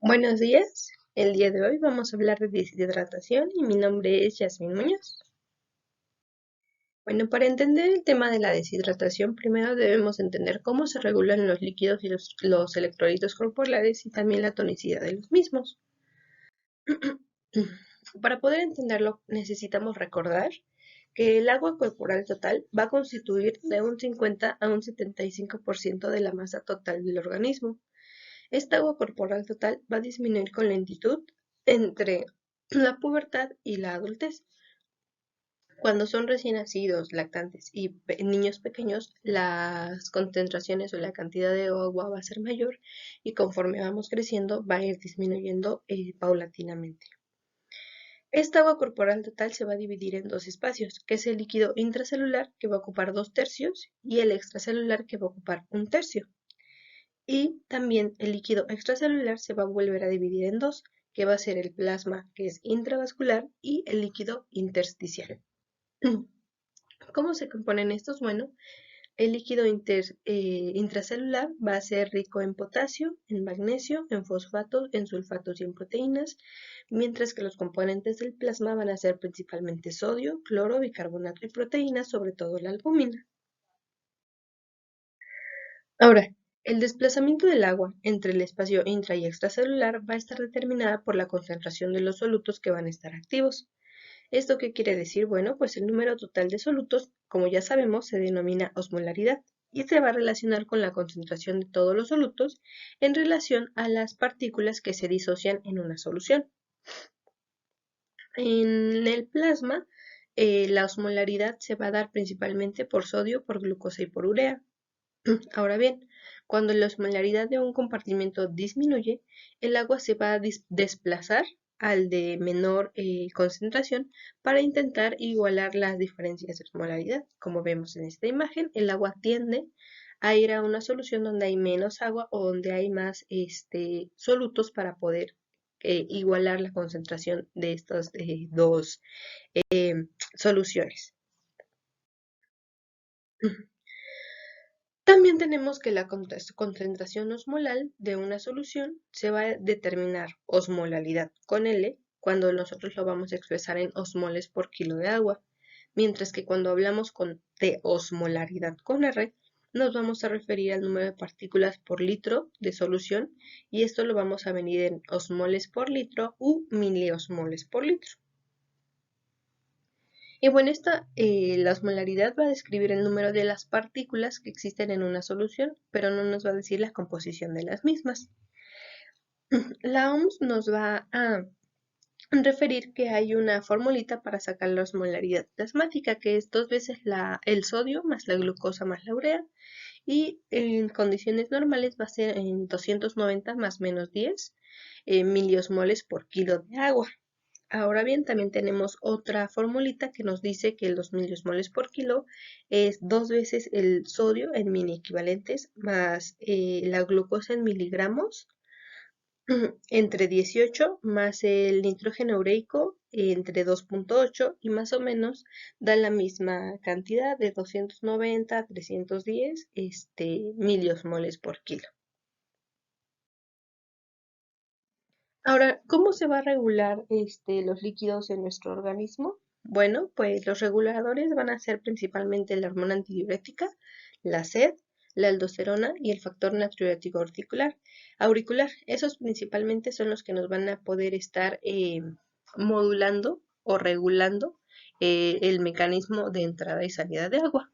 Buenos días, el día de hoy vamos a hablar de deshidratación y mi nombre es Yasmin Muñoz. Bueno, para entender el tema de la deshidratación, primero debemos entender cómo se regulan los líquidos y los electrolitos corporales y también la tonicidad de los mismos. Para poder entenderlo, necesitamos recordar que el agua corporal total va a constituir de un 50 a un 75% de la masa total del organismo. Esta agua corporal total va a disminuir con lentitud entre la pubertad y la adultez. Cuando son recién nacidos, lactantes y niños pequeños, las concentraciones o la cantidad de agua va a ser mayor y conforme vamos creciendo va a ir disminuyendo paulatinamente. Esta agua corporal total se va a dividir en dos espacios, que es el líquido intracelular, que va a ocupar 2/3, y el extracelular, que va a ocupar 1/3. Y también el líquido extracelular se va a volver a dividir en dos, que va a ser el plasma, que es intravascular, y el líquido intersticial. ¿Cómo se componen estos? Bueno, el líquido intracelular va a ser rico en potasio, en magnesio, en fosfatos, en sulfatos y en proteínas, mientras que los componentes del plasma van a ser principalmente sodio, cloro, bicarbonato y proteínas, sobre todo la albúmina. Ahora, el desplazamiento del agua entre el espacio intra y extracelular va a estar determinada por la concentración de los solutos que van a estar activos. ¿Esto qué quiere decir? Bueno, pues el número total de solutos, como ya sabemos, se denomina osmolaridad y se va a relacionar con la concentración de todos los solutos en relación a las partículas que se disocian en una solución. En el plasma, la osmolaridad se va a dar principalmente por sodio, por glucosa y por urea. Ahora bien, cuando la osmolaridad de un compartimento disminuye, el agua se va a desplazar al de menor concentración para intentar igualar las diferencias de osmolaridad. Como vemos en esta imagen, el agua tiende a ir a una solución donde hay menos agua o donde hay más solutos para poder igualar la concentración de estas dos soluciones. También tenemos que la concentración osmolar de una solución se va a determinar osmolalidad con L cuando nosotros lo vamos a expresar en osmoles por kilo de agua, mientras que cuando hablamos de osmolaridad con R, nos vamos a referir al número de partículas por litro de solución y esto lo vamos a medir en osmoles por litro u miliosmoles por litro. Y bueno, la osmolaridad va a describir el número de las partículas que existen en una solución, pero no nos va a decir la composición de las mismas. La OMS nos va a referir que hay una formulita para sacar la osmolaridad plasmática, que es 2 veces el sodio más la glucosa más la urea, y en condiciones normales va a ser en 290 más menos 10 miliosmoles por kilo de agua. Ahora bien, también tenemos otra formulita que nos dice que los miliosmoles por kilo es 2 veces el sodio en mini equivalentes más la glucosa en miligramos entre 18 más el nitrógeno ureico entre 2.8 y más o menos da la misma cantidad de 290 a 310 miliosmoles por kilo. Ahora, ¿cómo se va a regular los líquidos en nuestro organismo? Bueno, pues los reguladores van a ser principalmente la hormona antidiurética, la SED, la aldosterona y el factor natriurético auricular. Esos principalmente son los que nos van a poder estar modulando o regulando el mecanismo de entrada y salida de agua.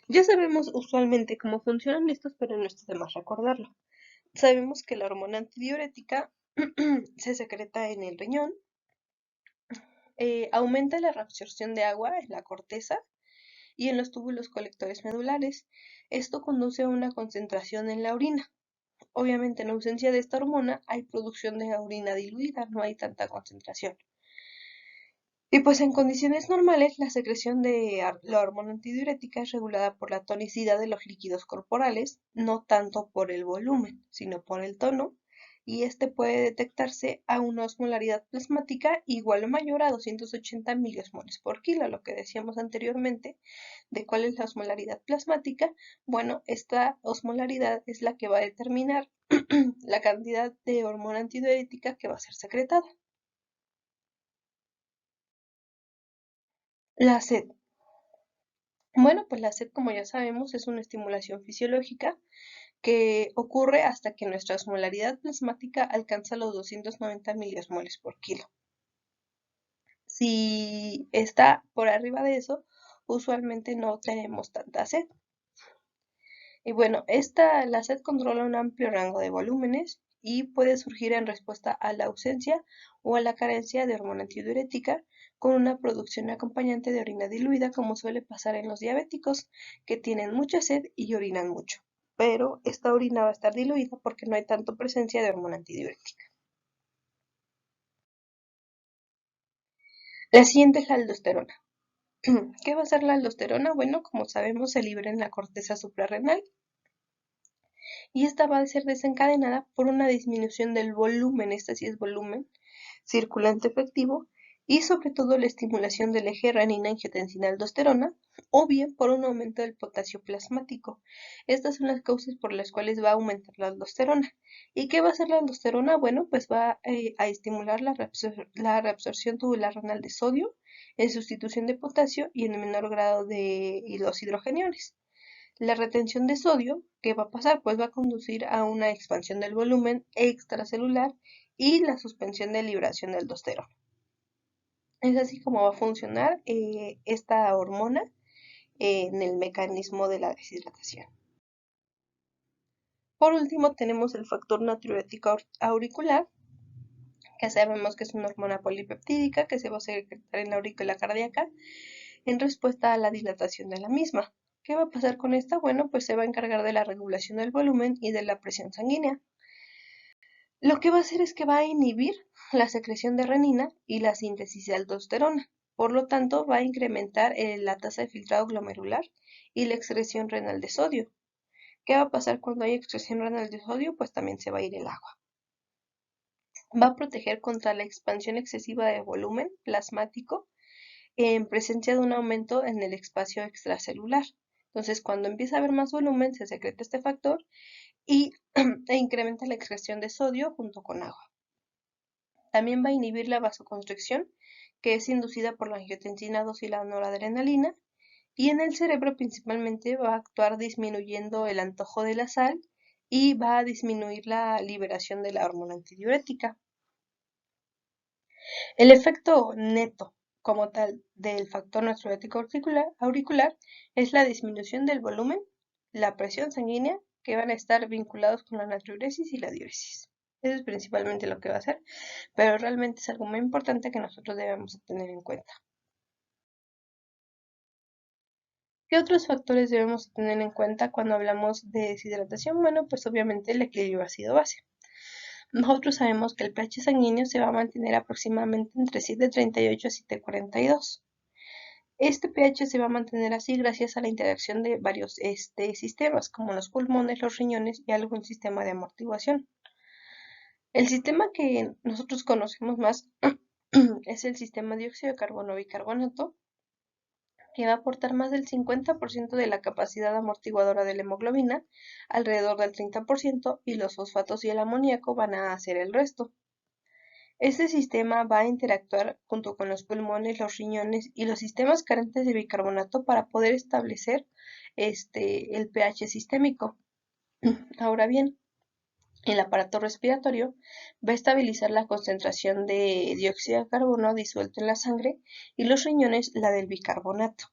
Ya sabemos usualmente cómo funcionan estos, pero no está de más recordarlo. Sabemos que la hormona antidiurética se secreta en el riñón, aumenta la reabsorción de agua en la corteza y en los túbulos colectores medulares. Esto conduce a una concentración en la orina. Obviamente, en ausencia de esta hormona hay producción de orina diluida, no hay tanta concentración. Y pues en condiciones normales, la secreción de la hormona antidiurética es regulada por la tonicidad de los líquidos corporales, no tanto por el volumen, sino por el tono, y este puede detectarse a una osmolaridad plasmática igual o mayor a 280 miliosmoles por kilo, lo que decíamos anteriormente de cuál es la osmolaridad plasmática. Bueno, esta osmolaridad es la que va a determinar la cantidad de hormona antidiurética que va a ser secretada. La sed. Bueno, pues la sed, como ya sabemos, es una estimulación fisiológica que ocurre hasta que nuestra osmolaridad plasmática alcanza los 290 miliosmoles por kilo. Si está por arriba de eso, usualmente no tenemos tanta sed. Y bueno, la sed controla un amplio rango de volúmenes y puede surgir en respuesta a la ausencia o a la carencia de hormona antidiurética con una producción acompañante de orina diluida, como suele pasar en los diabéticos que tienen mucha sed y orinan mucho. Pero esta orina va a estar diluida porque no hay tanto presencia de hormona antidiurética. La siguiente es la aldosterona. ¿Qué va a ser la aldosterona? Bueno, como sabemos, se libera en la corteza suprarrenal y esta va a ser desencadenada por una disminución del volumen, este sí es volumen circulante efectivo, y sobre todo la estimulación del eje renina-angiotensina-aldosterona, o bien por un aumento del potasio plasmático. Estas son las causas por las cuales va a aumentar la aldosterona. ¿Y qué va a hacer la aldosterona? Bueno, pues va a estimular la reabsorción tubular renal de sodio en sustitución de potasio y en menor grado de los hidrogeniones. La retención de sodio, ¿qué va a pasar? Pues va a conducir a una expansión del volumen extracelular y la suspensión de liberación de aldosterona. Es así como va a funcionar esta hormona en el mecanismo de la deshidratación. Por último, tenemos el factor natriurético auricular, que sabemos que es una hormona polipeptídica que se va a secretar en la aurícula cardíaca en respuesta a la dilatación de la misma. ¿Qué va a pasar con esta? Bueno, pues se va a encargar de la regulación del volumen y de la presión sanguínea. Lo que va a hacer es que va a inhibir la secreción de renina y la síntesis de aldosterona. Por lo tanto, va a incrementar la tasa de filtrado glomerular y la excreción renal de sodio. ¿Qué va a pasar cuando hay excreción renal de sodio? Pues también se va a ir el agua. Va a proteger contra la expansión excesiva de volumen plasmático en presencia de un aumento en el espacio extracelular. Entonces, cuando empieza a haber más volumen, se secreta este factor e incrementa la excreción de sodio junto con agua. También va a inhibir la vasoconstricción, que es inducida por la angiotensina 2 y la noradrenalina, y en el cerebro principalmente va a actuar disminuyendo el antojo de la sal y va a disminuir la liberación de la hormona antidiurética. El efecto neto como tal del factor natriurético auricular es la disminución del volumen, la presión sanguínea, que van a estar vinculados con la natriuresis y la diuresis. Eso es principalmente lo que va a hacer, pero realmente es algo muy importante que nosotros debemos tener en cuenta. ¿Qué otros factores debemos tener en cuenta cuando hablamos de deshidratación? Bueno, pues obviamente el equilibrio ácido-base. Nosotros sabemos que el pH sanguíneo se va a mantener aproximadamente entre 7,38 a 7,42. Este pH se va a mantener así gracias a la interacción de varios sistemas, como los pulmones, los riñones y algún sistema de amortiguación. El sistema que nosotros conocemos más es el sistema dióxido de carbono bicarbonato, que va a aportar más del 50% de la capacidad amortiguadora de la hemoglobina, alrededor del 30%, y los fosfatos y el amoníaco van a hacer el resto. Este sistema va a interactuar junto con los pulmones, los riñones y los sistemas carentes de bicarbonato para poder establecer el pH sistémico. Ahora bien, el aparato respiratorio va a estabilizar la concentración de dióxido de carbono disuelto en la sangre y los riñones la del bicarbonato.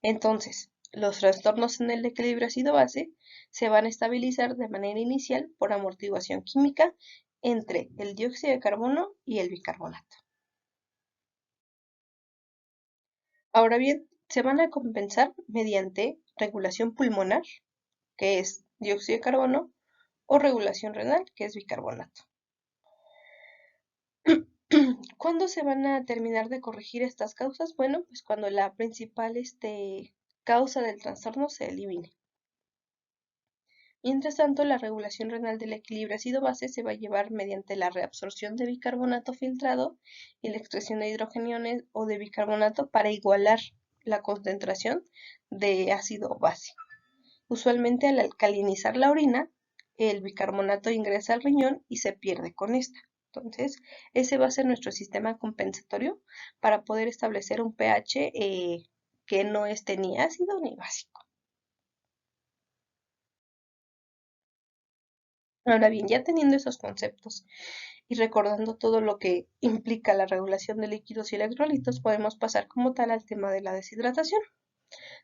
Entonces, los trastornos en el equilibrio ácido-base se van a estabilizar de manera inicial por amortiguación química entre el dióxido de carbono y el bicarbonato. Ahora bien, se van a compensar mediante regulación pulmonar, que es dióxido de carbono, o regulación renal, que es bicarbonato. ¿Cuándo se van a terminar de corregir estas causas? Bueno, pues cuando la principal causa del trastorno se elimine. Mientras tanto, la regulación renal del equilibrio ácido-base se va a llevar mediante la reabsorción de bicarbonato filtrado y la extracción de hidrogeniones o de bicarbonato para igualar la concentración de ácido o base. Usualmente al alcalinizar la orina, el bicarbonato ingresa al riñón y se pierde con esta. Entonces, ese va a ser nuestro sistema compensatorio para poder establecer un pH que no esté ni ácido ni básico. Ahora bien, ya teniendo esos conceptos y recordando todo lo que implica la regulación de líquidos y electrolitos, podemos pasar como tal al tema de la deshidratación.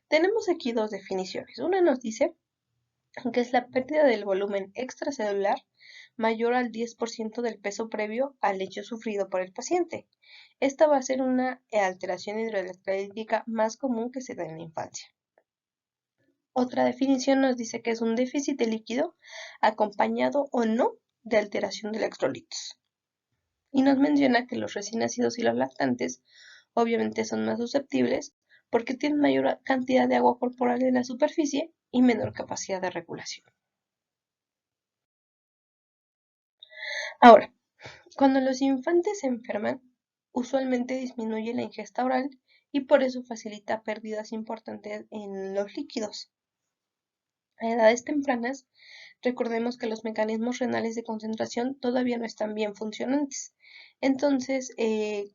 Tenemos aquí dos definiciones. Una nos dice que es la pérdida del volumen extracelular mayor al 10% del peso previo al hecho sufrido por el paciente. Esta va a ser una alteración hidroelectrolítica más común que se da en la infancia. Otra definición nos dice que es un déficit de líquido acompañado o no de alteración de electrolitos. Y nos menciona que los recién nacidos y los lactantes obviamente son más susceptibles porque tienen mayor cantidad de agua corporal en la superficie y menor capacidad de regulación. Ahora, cuando los infantes se enferman, usualmente disminuye la ingesta oral y por eso facilita pérdidas importantes en los líquidos. A edades tempranas, recordemos que los mecanismos renales de concentración todavía no están bien funcionantes. Entonces,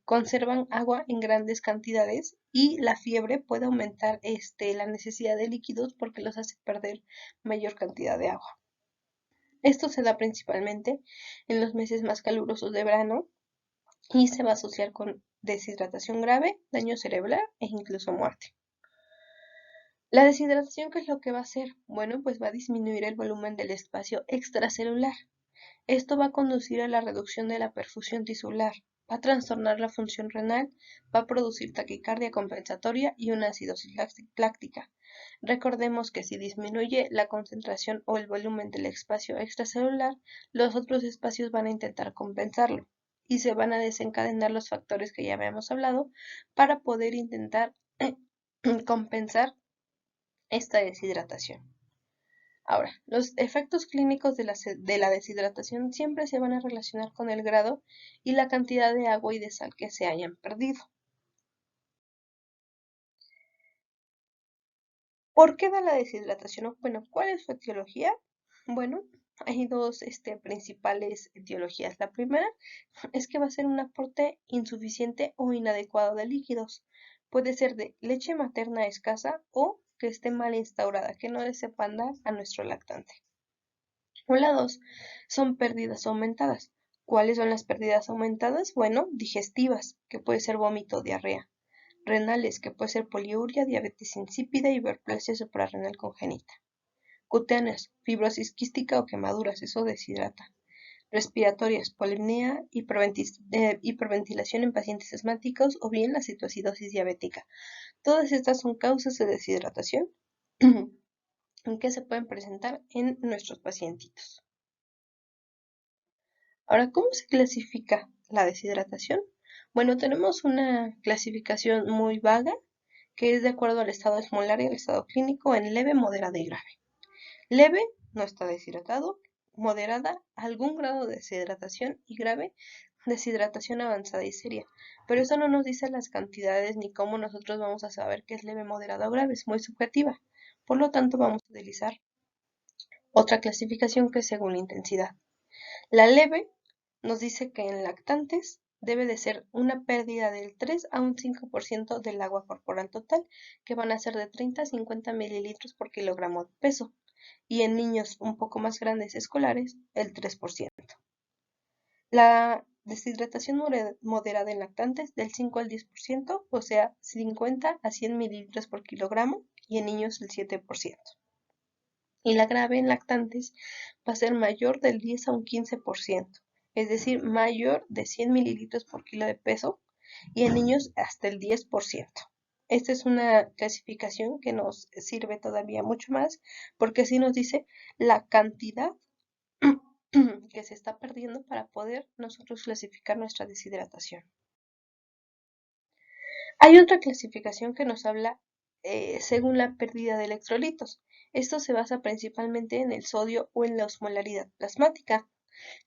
conservan agua en grandes cantidades y la fiebre puede aumentar la necesidad de líquidos porque los hace perder mayor cantidad de agua. Esto se da principalmente en los meses más calurosos de verano y se va a asociar con deshidratación grave, daño cerebral e incluso muerte. La deshidratación, ¿qué es lo que va a hacer? Bueno, pues va a disminuir el volumen del espacio extracelular. Esto va a conducir a la reducción de la perfusión tisular, va a trastornar la función renal, va a producir taquicardia compensatoria y una acidosis láctica. Recordemos que si disminuye la concentración o el volumen del espacio extracelular, los otros espacios van a intentar compensarlo y se van a desencadenar los factores que ya habíamos hablado para poder intentar compensar esta deshidratación. Ahora, los efectos clínicos de la deshidratación siempre se van a relacionar con el grado y la cantidad de agua y de sal que se hayan perdido. ¿Por qué da la deshidratación? Bueno, ¿cuál es su etiología? Bueno, hay dos principales etiologías. La primera es que va a ser un aporte insuficiente o inadecuado de líquidos. Puede ser de leche materna escasa o que esté mal instaurada, que no le sepan dar a nuestro lactante. O la 2 son pérdidas aumentadas. ¿Cuáles son las pérdidas aumentadas? Bueno, digestivas, que puede ser vómito o diarrea. Renales, que puede ser poliuria, diabetes insípida y hiperplasia suprarrenal congénita. Cutáneas, fibrosis quística o quemaduras, eso deshidrata. Respiratorias, polimnia, hiperventilación en pacientes asmáticos o bien la citoacidosis diabética. Todas estas son causas de deshidratación que se pueden presentar en nuestros pacientitos. Ahora, ¿cómo se clasifica la deshidratación? Bueno, tenemos una clasificación muy vaga que es de acuerdo al estado osmolar y al estado clínico en leve, moderada y grave. Leve, no está deshidratado; moderada, algún grado de deshidratación; y grave, deshidratación avanzada y seria. Pero eso no nos dice las cantidades ni cómo nosotros vamos a saber qué es leve, moderada o grave, es muy subjetiva. Por lo tanto, vamos a utilizar otra clasificación que es según la intensidad. La leve nos dice que en lactantes debe de ser una pérdida del 3 a un 5% del agua corporal total, que van a ser de 30 a 50 mililitros por kilogramo de peso, y en niños un poco más grandes escolares, el 3%. La deshidratación moderada en lactantes del 5 al 10%, o sea, 50 a 100 mililitros por kilogramo, y en niños el 7%. Y la grave en lactantes va a ser mayor del 10 a un 15%, es decir, mayor de 100 mililitros por kilo de peso, y en niños hasta el 10%. Esta es una clasificación que nos sirve todavía mucho más porque así nos dice la cantidad que se está perdiendo para poder nosotros clasificar nuestra deshidratación. Hay otra clasificación que nos habla según la pérdida de electrolitos. Esto se basa principalmente en el sodio o en la osmolaridad plasmática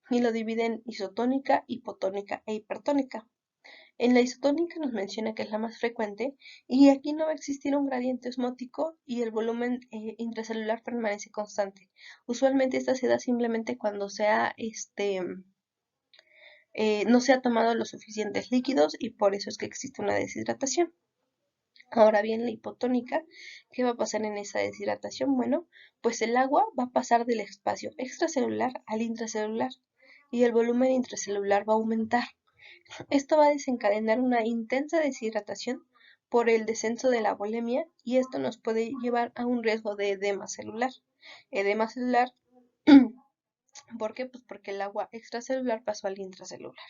y lo divide en isotónica, hipotónica e hipertónica. En la isotónica nos menciona que es la más frecuente y aquí no va a existir un gradiente osmótico y el volumen intracelular permanece constante. Usualmente esta se da simplemente cuando no se ha tomado los suficientes líquidos y por eso es que existe una deshidratación. Ahora bien, la hipotónica, ¿qué va a pasar en esa deshidratación? Bueno, pues el agua va a pasar del espacio extracelular al intracelular y el volumen intracelular va a aumentar. Esto va a desencadenar una intensa deshidratación por el descenso de la volemia y esto nos puede llevar a un riesgo de edema celular. Edema celular, ¿por qué? Pues porque el agua extracelular pasó al intracelular.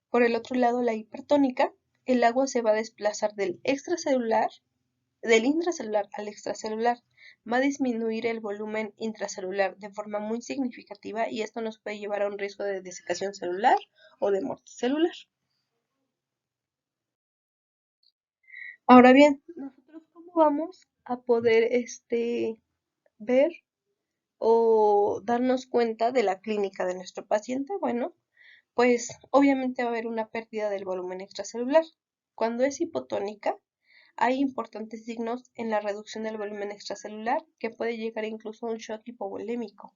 Por el otro lado, la hipertónica, el agua se va a desplazar del intracelular al extracelular. Va a disminuir el volumen intracelular de forma muy significativa y esto nos puede llevar a un riesgo de desecación celular o de muerte celular. Ahora bien, nosotros cómo vamos a poder ver o darnos cuenta de la clínica de nuestro paciente. Bueno, pues obviamente va a haber una pérdida del volumen extracelular. Cuando es hipotónica, hay importantes signos en la reducción del volumen extracelular que puede llegar incluso a un shock hipovolémico.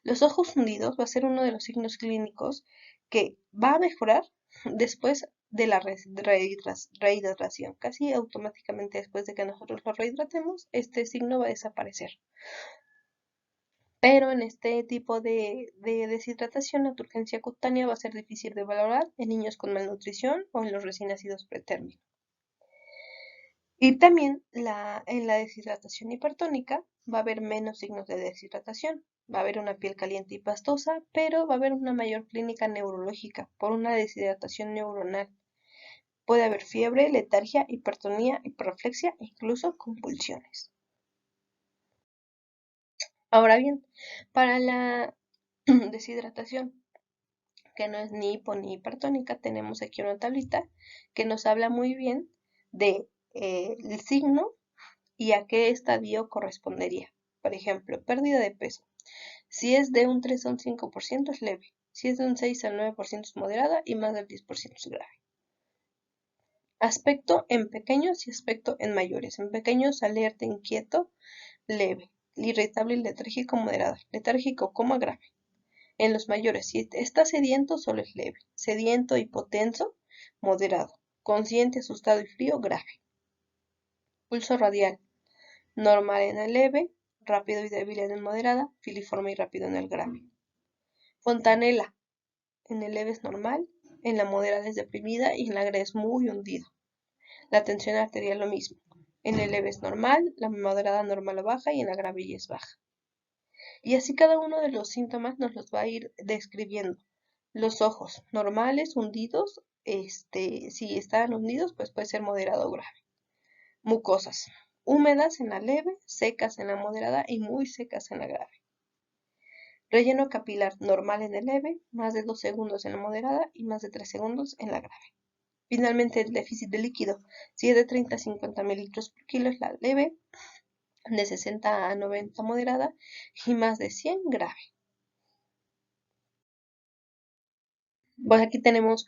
Los ojos hundidos va a ser uno de los signos clínicos que va a mejorar después de la rehidratación. Casi automáticamente después de que nosotros lo rehidratemos, este signo va a desaparecer. Pero en este tipo de deshidratación, la turgencia cutánea va a ser difícil de valorar en niños con malnutrición o en los recién nacidos pretérmino. Y también en la deshidratación hipertónica va a haber menos signos de deshidratación. Va a haber una piel caliente y pastosa, pero va a haber una mayor clínica neurológica por una deshidratación neuronal. Puede haber fiebre, letargia, hipertonía, hiperreflexia e incluso convulsiones. Ahora bien, para la deshidratación, que no es ni hipo ni hipertónica, tenemos aquí una tablita que nos habla muy bien de el signo y a qué estadio correspondería. Por ejemplo, pérdida de peso. Si es de un 3 a un 5% es leve. Si es de un 6 al 9% es moderada y más del 10% es grave. Aspecto en pequeños y aspecto en mayores. En pequeños, alerta, inquieto, leve. Irritable y letárgico, moderada. Letárgico, coma, grave. En los mayores, si está sediento, solo es leve. Sediento, hipotenso, moderado. Consciente, asustado y frío, grave. Pulso radial. Normal en el leve, rápido y débil en el moderada, filiforme y rápido en el grave. Fontanela. En el leve es normal, en la moderada es deprimida y en la grave es muy hundido. La tensión arterial lo mismo. En el leve es normal, la moderada normal o baja y en la grave ya es baja. Y así cada uno de los síntomas nos los va a ir describiendo. Los ojos normales, hundidos, si están hundidos, pues puede ser moderado o grave. Mucosas, húmedas en la leve, secas en la moderada y muy secas en la grave. Relleno capilar normal en el leve, más de 2 segundos en la moderada y más de 3 segundos en la grave. Finalmente, el déficit de líquido, si es de 30 a 50 mililitros por kilo es la leve, de 60 a 90 moderada y más de 100 grave. Pues aquí tenemos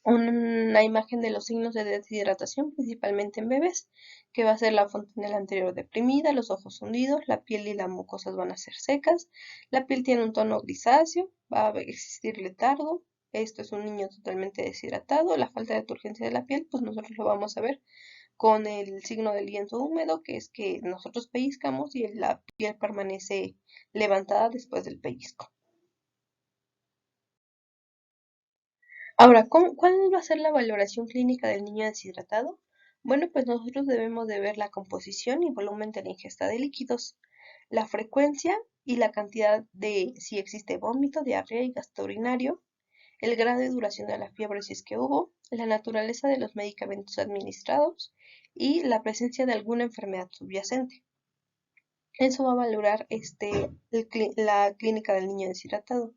una imagen de los signos de deshidratación, principalmente en bebés, que va a ser la fontanela anterior deprimida, los ojos hundidos, la piel y las mucosas van a ser secas, la piel tiene un tono grisáceo, va a existir letargo, esto es un niño totalmente deshidratado, la falta de turgencia de la piel, pues nosotros lo vamos a ver con el signo del lienzo húmedo, que es que nosotros pellizcamos y la piel permanece levantada después del pellizco. Ahora, ¿cuál va a ser la valoración clínica del niño deshidratado? Bueno, pues nosotros debemos de ver la composición y volumen de la ingesta de líquidos, la frecuencia y la cantidad de si existe vómito, diarrea y gasto urinario, el grado y duración de la fiebre si es que hubo, la naturaleza de los medicamentos administrados y la presencia de alguna enfermedad subyacente. Eso va a valorar la clínica del niño deshidratado.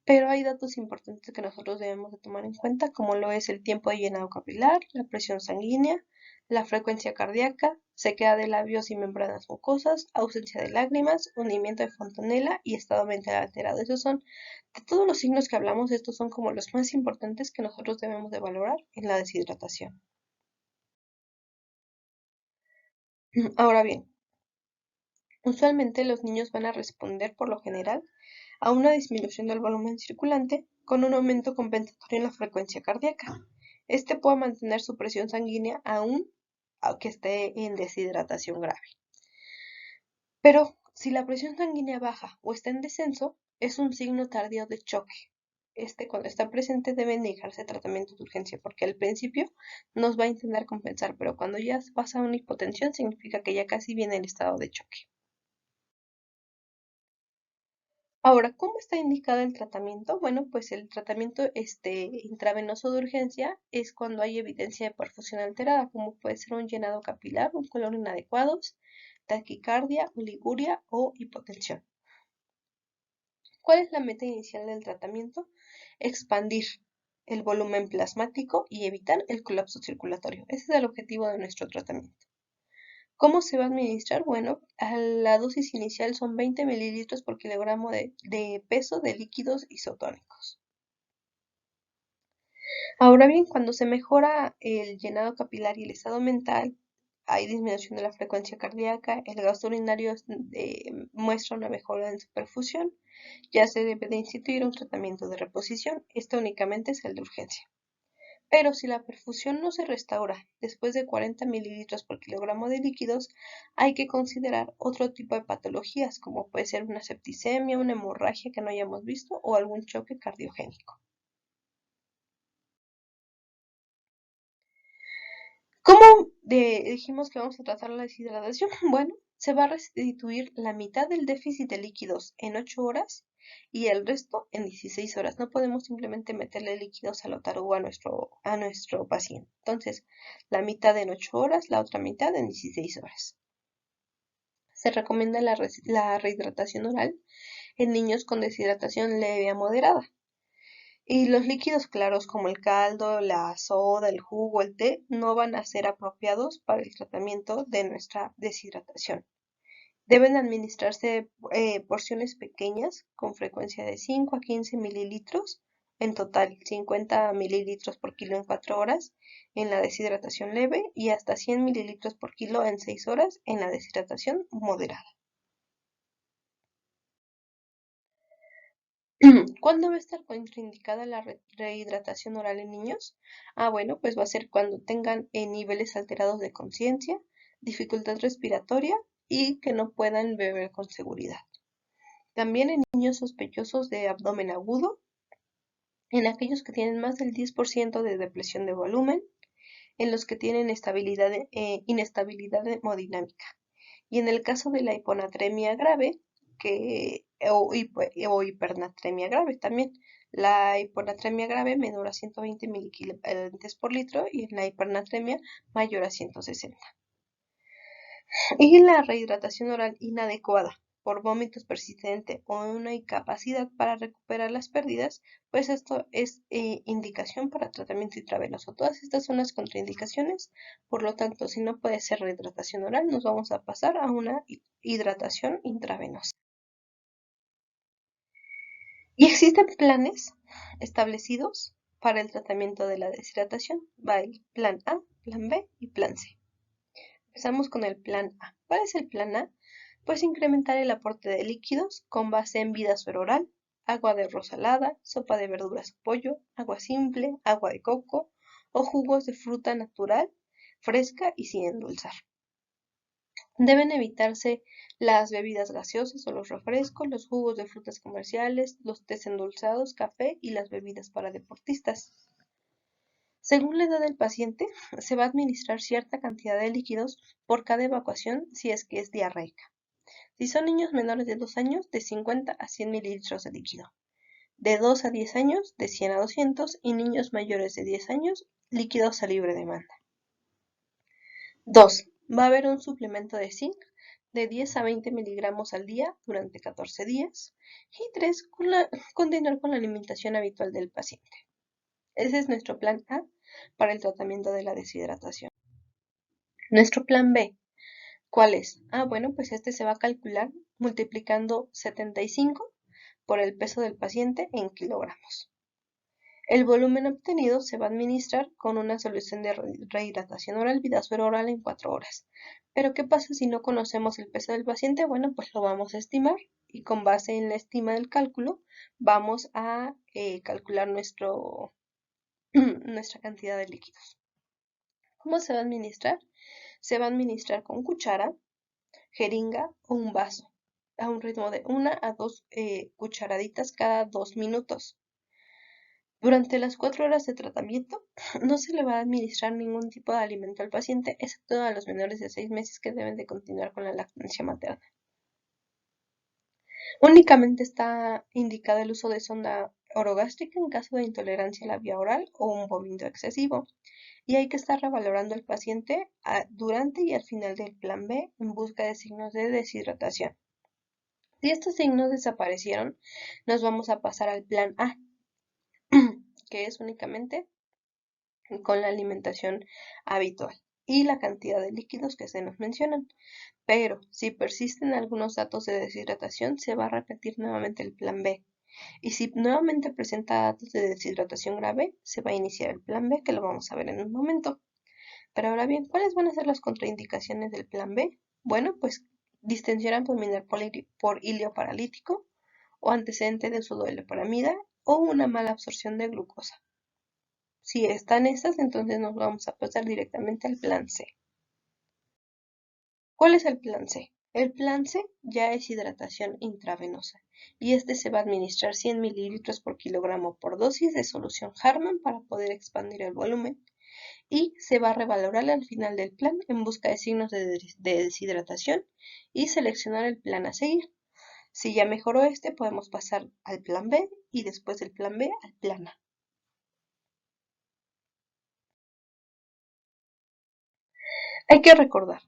Pero hay datos importantes que nosotros debemos de tomar en cuenta, como lo es el tiempo de llenado capilar, la presión sanguínea, la frecuencia cardíaca, sequedad de labios y membranas mucosas, ausencia de lágrimas, hundimiento de fontanela y estado mental alterado. Esos son, de todos los signos que hablamos, estos son como los más importantes que nosotros debemos de valorar en la deshidratación. Ahora bien, usualmente los niños van a responder por lo general a una disminución del volumen circulante con un aumento compensatorio en la frecuencia cardíaca. Este puede mantener su presión sanguínea aún aunque esté en deshidratación grave. Pero si la presión sanguínea baja o está en descenso, es un signo tardío de choque. Cuando está presente, debe indicarse tratamiento de urgencia, porque al principio nos va a intentar compensar, pero cuando ya pasa a una hipotensión, significa que ya casi viene el estado de choque. Ahora, ¿cómo está indicado el tratamiento? Bueno, pues el tratamiento intravenoso de urgencia es cuando hay evidencia de perfusión alterada, como puede ser un llenado capilar, un color inadecuados, taquicardia, oliguria o hipotensión. ¿Cuál es la meta inicial del tratamiento? Expandir el volumen plasmático y evitar el colapso circulatorio. Ese es el objetivo de nuestro tratamiento. ¿Cómo se va a administrar? Bueno, la dosis inicial son 20 mililitros por kilogramo de peso de líquidos isotónicos. Ahora bien, cuando se mejora el llenado capilar y el estado mental, hay disminución de la frecuencia cardíaca, el gasto urinario muestra una mejora en su perfusión, ya se debe de instituir un tratamiento de reposición. Esto únicamente es el de urgencia. Pero si la perfusión no se restaura después de 40 mililitros por kilogramo de líquidos, hay que considerar otro tipo de patologías, como puede ser una septicemia, una hemorragia que no hayamos visto o algún choque cardiogénico. ¿Cómo dijimos que vamos a tratar la deshidratación? Bueno, se va a restituir la mitad del déficit de líquidos en 8 horas y el resto en 16 horas. No podemos simplemente meterle líquidos a lo tarugo a nuestro paciente. Entonces, la mitad en 8 horas, la otra mitad en 16 horas. Se recomienda la rehidratación oral en niños con deshidratación leve a moderada. Y los líquidos claros como el caldo, la soda, el jugo, el té, no van a ser apropiados para el tratamiento de nuestra deshidratación. Deben administrarse porciones pequeñas con frecuencia de 5 a 15 mililitros, en total 50 mililitros por kilo en 4 horas en la deshidratación leve y hasta 100 mililitros por kilo en 6 horas en la deshidratación moderada. ¿Cuándo va a estar contraindicada la rehidratación oral en niños? Bueno, pues va a ser cuando tengan niveles alterados de conciencia, dificultad respiratoria y que no puedan beber con seguridad. También en niños sospechosos de abdomen agudo, en aquellos que tienen más del 10% de depresión de volumen, en los que tienen inestabilidad hemodinámica. Y en el caso de la hiponatremia grave, o hipernatremia grave también, la hiponatremia grave menor a 120 miliequivalentes por litro y en la hipernatremia mayor a 160. Y la rehidratación oral inadecuada por vómitos persistentes o una incapacidad para recuperar las pérdidas, pues esto es indicación para tratamiento intravenoso. Todas estas son las contraindicaciones, por lo tanto, si no puede ser rehidratación oral, nos vamos a pasar a una hidratación intravenosa. Y existen planes establecidos para el tratamiento de la deshidratación. Va el plan A, plan B y plan C. Empezamos con el plan A. ¿Cuál es el plan A? Pues incrementar el aporte de líquidos con base en vida sueroral, agua de arroz salada, sopa de verduras o pollo, agua simple, agua de coco o jugos de fruta natural, fresca y sin endulzar. Deben evitarse las bebidas gaseosas o los refrescos, los jugos de frutas comerciales, los tés endulzados, café y las bebidas para deportistas. Según la edad del paciente, se va a administrar cierta cantidad de líquidos por cada evacuación si es que es diarreica. Si son niños menores de 2 años, de 50 a 100 mililitros de líquido. De 2 a 10 años, de 100 a 200 y niños mayores de 10 años, líquidos a libre demanda. 2. Va a haber un suplemento de zinc de 10 a 20 miligramos al día durante 14 días. Y 3, continuar con la alimentación habitual del paciente. Ese es nuestro plan A para el tratamiento de la deshidratación. Nuestro plan B, ¿cuál es? Bueno, pues este se va a calcular multiplicando 75 por el peso del paciente en kilogramos. El volumen obtenido se va a administrar con una solución de rehidratación oral, Vidasuero oral en 4 horas. Pero ¿qué pasa si no conocemos el peso del paciente? Bueno, pues lo vamos a estimar y con base en la estima del cálculo vamos a calcular nuestra cantidad de líquidos. ¿Cómo se va a administrar? Se va a administrar con cuchara, jeringa o un vaso, a un ritmo de 1 a 2 cucharaditas cada 2 minutos. Durante las 4 horas de tratamiento no se le va a administrar ningún tipo de alimento al paciente, excepto a los menores de 6 meses que deben de continuar con la lactancia materna. Únicamente está indicado el uso de sonda orogástrica en caso de intolerancia a la vía oral o un vómito excesivo. Y hay que estar revalorando al paciente durante y al final del plan B en busca de signos de deshidratación. Si estos signos desaparecieron, nos vamos a pasar al plan A, que es únicamente con la alimentación habitual y la cantidad de líquidos que se nos mencionan. Pero si persisten algunos datos de deshidratación, se va a repetir nuevamente el plan B. Y si nuevamente presenta datos de deshidratación grave, se va a iniciar el plan B, que lo vamos a ver en un momento. Pero ahora bien, ¿cuáles van a ser las contraindicaciones del plan B? Bueno, pues distensión abdominal por hilio paralítico o antecedente de uso de leporamida o una mala absorción de glucosa. Si están estas, entonces nos vamos a pasar directamente al plan C. ¿Cuál es el plan C? El plan C ya es hidratación intravenosa y este se va a administrar 100 mililitros por kilogramo por dosis de solución Harman para poder expandir el volumen y se va a revalorar al final del plan en busca de signos de deshidratación y seleccionar el plan a seguir. Si ya mejoró este, podemos pasar al plan B y después del plan B al plan A. Hay que recordar,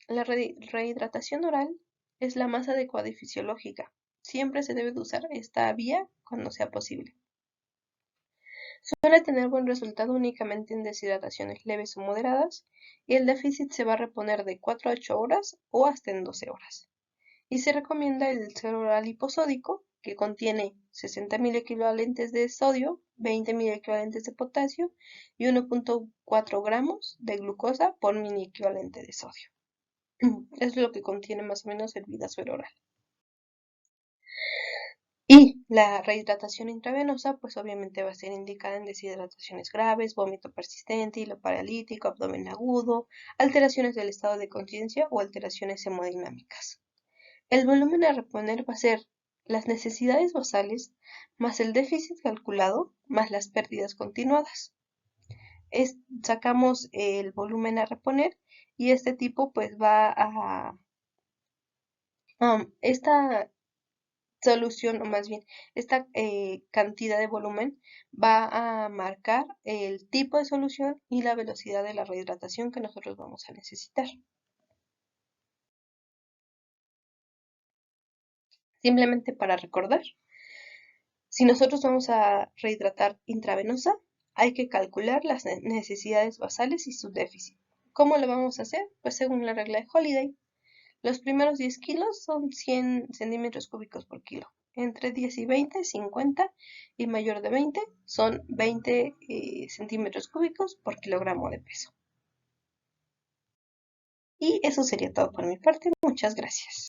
la rehidratación oral es la más adecuada y fisiológica. Siempre se debe de usar esta vía cuando sea posible. Suele tener buen resultado únicamente en deshidrataciones leves o moderadas y el déficit se va a reponer de 4 a 8 horas o hasta en 12 horas. Y se recomienda el suero oral hiposódico, que contiene 60.000 equivalentes de sodio, 20.000 equivalentes de potasio y 1.4 gramos de glucosa por mini equivalente de sodio. Es lo que contiene más o menos el Vidasuero oral. Y la rehidratación intravenosa, pues obviamente va a ser indicada en deshidrataciones graves, vómito persistente, hilo paralítico, abdomen agudo, alteraciones del estado de conciencia o alteraciones hemodinámicas. El volumen a reponer va a ser las necesidades basales más el déficit calculado más las pérdidas continuadas. Sacamos el volumen a reponer y este tipo pues va a... esta solución, o más bien, esta cantidad de volumen va a marcar el tipo de solución y la velocidad de la rehidratación que nosotros vamos a necesitar. Simplemente para recordar, si nosotros vamos a rehidratar intravenosa, hay que calcular las necesidades basales y su déficit. ¿Cómo lo vamos a hacer? Pues según la regla de Holiday. Los primeros 10 kilos son 100 centímetros cúbicos por kilo. Entre 10 y 20, 50 y mayor de 20 son 20 centímetros cúbicos por kilogramo de peso. Y eso sería todo por mi parte. Muchas gracias.